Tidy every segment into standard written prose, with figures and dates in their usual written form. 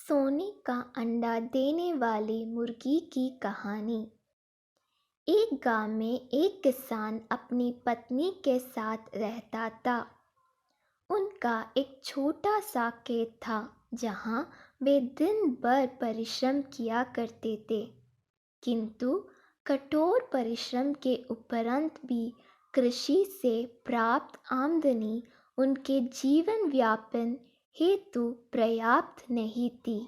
सोने का अंडा देने वाली मुर्गी की कहानी। एक गांव में एक किसान अपनी पत्नी के साथ रहता था। उनका एक छोटा सा खेत था जहां वे दिन भर परिश्रम किया करते थे। किंतु कठोर परिश्रम के उपरांत भी कृषि से प्राप्त आमदनी उनके जीवन यापन हेतु पर्याप्त नहीं थी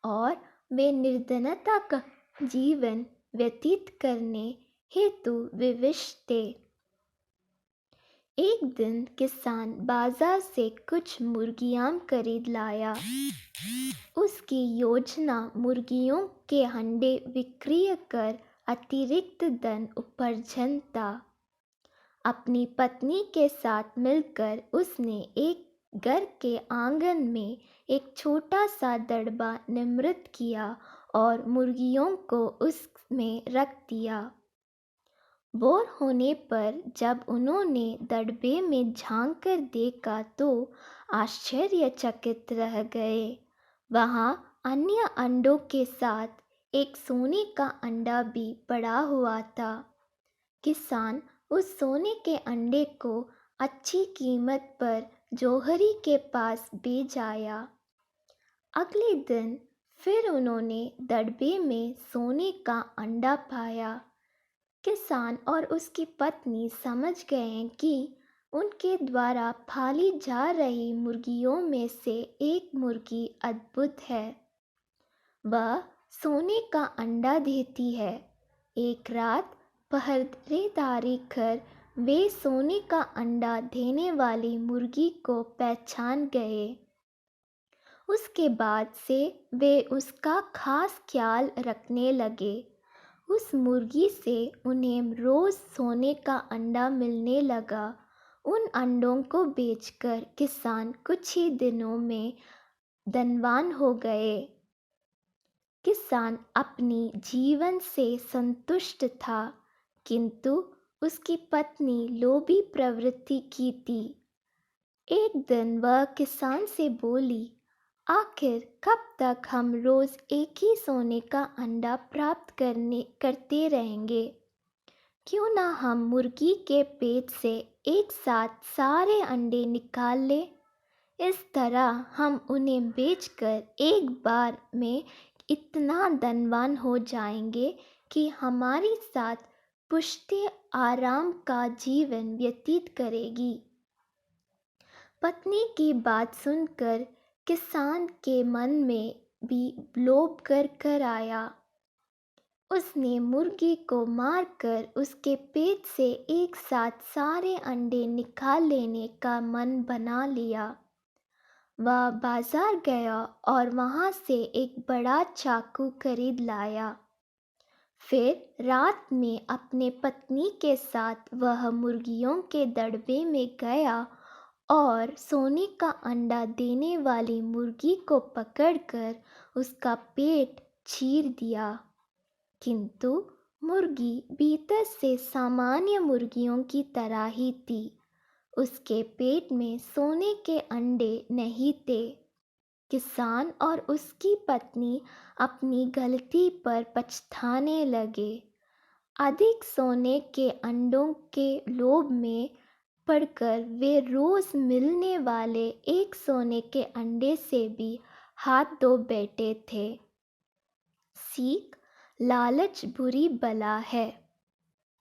और वे निर्धनता का जीवन व्यतीत करने हेतु विवश थे। एक दिन किसान बाजार से कुछ मुर्गियां खरीद लाया। उसकी योजना मुर्गियों के अंडे विक्रय कर अतिरिक्त धन उपार्जन था। अपनी पत्नी के साथ मिलकर उसने एक घर के आंगन में एक छोटा सा दड़बा निर्मित किया और मुर्गियों को उसमें रख दिया। भोर होने पर जब उन्होंने दड़बे में झांक कर देखा तो आश्चर्यचकित रह गए। वहां अन्य अंडों के साथ एक सोने का अंडा भी पड़ा हुआ था। किसान उस सोने के अंडे को अच्छी कीमत पर जौहरी के पास बेच आया। अगले दिन फिर उन्होंने दड़बे में सोने का अंडा पाया। किसान और उसकी पत्नी समझ गए कि उनके द्वारा पाली जा रही मुर्गियों में से एक मुर्गी अद्भुत है। वह सोने का अंडा देती है। एक रात पहरेदारी कर वे सोने का अंडा देने वाली मुर्गी को पहचान गए। उसके बाद से वे उसका खास ख्याल रखने लगे। उस मुर्गी से उन्हें रोज सोने का अंडा मिलने लगा। उन अंडों को बेचकर किसान कुछ ही दिनों में धनवान हो गए। किसान अपनी जीवन से संतुष्ट था, किंतु उसकी पत्नी लोभी प्रवृत्ति की थी। एक दिन वह किसान से बोली, आखिर कब तक हम रोज एक ही सोने का अंडा प्राप्त करते रहेंगे? क्यों ना हम मुर्गी के पेट से एक साथ सारे अंडे निकाल लें? इस तरह हम उन्हें बेचकर एक बार में इतना धनवान हो जाएंगे कि हमारे साथ पुश्ते आराम का जीवन व्यतीत करेगी। पत्नी की बात सुनकर किसान के मन में भी लोभ कर आया। उसने मुर्गी को मारकर उसके पेट से एक साथ सारे अंडे निकाल लेने का मन बना लिया। वह बाजार गया और वहां से एक बड़ा चाकू खरीद लाया। फिर रात में अपने पत्नी के साथ वह मुर्गियों के दड़बे में गया और सोने का अंडा देने वाली मुर्गी को पकड़कर उसका पेट चीर दिया। किंतु मुर्गी भीतर से सामान्य मुर्गियों की तरह ही थी। उसके पेट में सोने के अंडे नहीं थे। किसान और उसकी पत्नी अपनी गलती पर पछताने लगे। अधिक सोने के अंडों के लोभ में पड़कर वे रोज मिलने वाले एक सोने के अंडे से भी हाथ धो बैठे थे। सीख, लालच बुरी बला है।